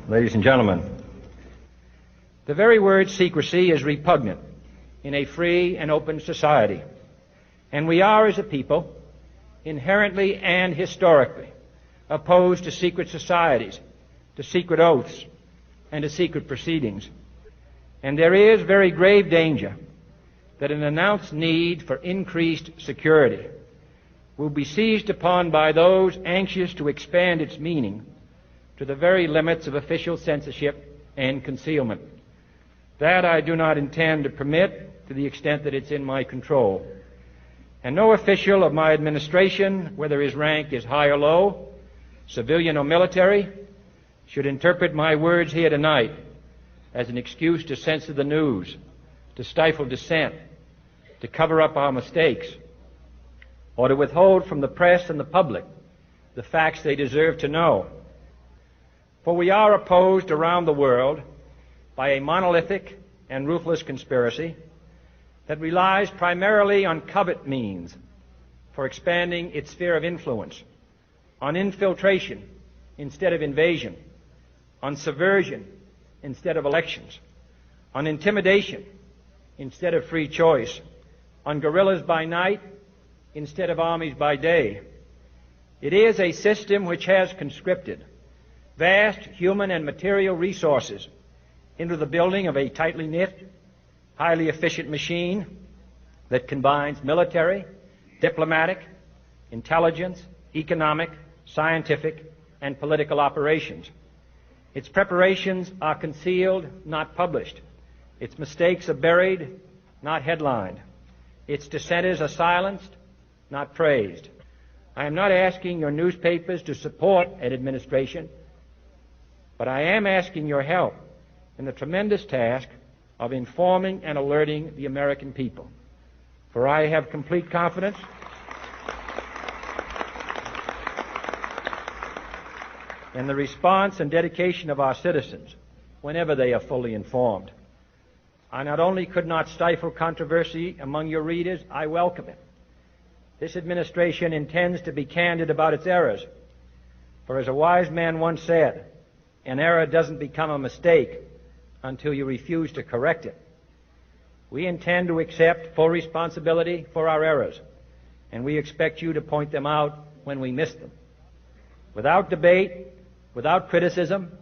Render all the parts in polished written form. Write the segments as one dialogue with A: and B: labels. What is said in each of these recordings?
A: Ladies and gentlemen, the very word secrecy is repugnant in a free and open society, and we are, as a people, inherently and historically opposed to secret societies, to secret oaths, and to secret proceedings. And there is very grave danger that an announced need for increased security will be seized upon by those anxious to expand its meaning to the very limits of official censorship and concealment. That I do not intend to permit to the extent that it's in my control. And no official of my administration, whether his rank is high or low, civilian or military, should interpret my words here tonight as an excuse to censor the news, to stifle dissent, to cover up our mistakes, or to withhold from the press and the public the facts they deserve to know. For we are opposed around the world by a monolithic and ruthless conspiracy that relies primarily on covert means for expanding its sphere of influence, on infiltration instead of invasion, on subversion instead of elections, on intimidation instead of free choice, on guerrillas by night instead of armies by day. It is a system which has conscripted vast human and material resources into the building of a tightly knit, highly efficient machine that combines military, diplomatic, intelligence, economic, scientific, and political operations. Its preparations are concealed, not published. Its mistakes are buried, not headlined. Its dissenters are silenced, not praised. I am not asking your newspapers to support an administration, but I am asking your help in the tremendous task of informing and alerting the American people. For I have complete confidence in the response and dedication of our citizens whenever they are fully informed. I not only could not stifle controversy among your readers, I welcome it. This administration intends to be candid about its errors. For as a wise man once said, an error doesn't become a mistake until you refuse to correct it. We intend to accept full responsibility for our errors, and we expect you to point them out when we miss them. Without debate, without criticism,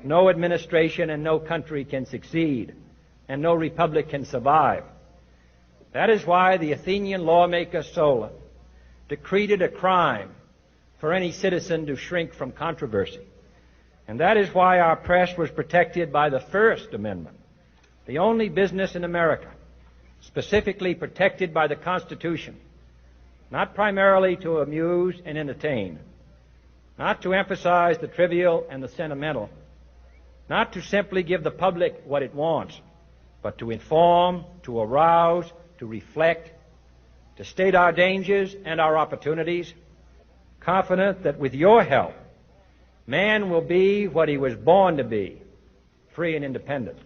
A: no administration and no country can succeed, and no republic can survive. That is why the Athenian lawmaker Solon decreed it a crime for any citizen to shrink from controversy. And that is why our press was protected by the First Amendment, the only business in America specifically protected by the Constitution, not primarily to amuse and entertain, not to emphasize the trivial and the sentimental, not to simply give the public what it wants, but to inform, to arouse, to reflect, to state our dangers and our opportunities, confident that with your help, man will be what he was born to be, free and independent.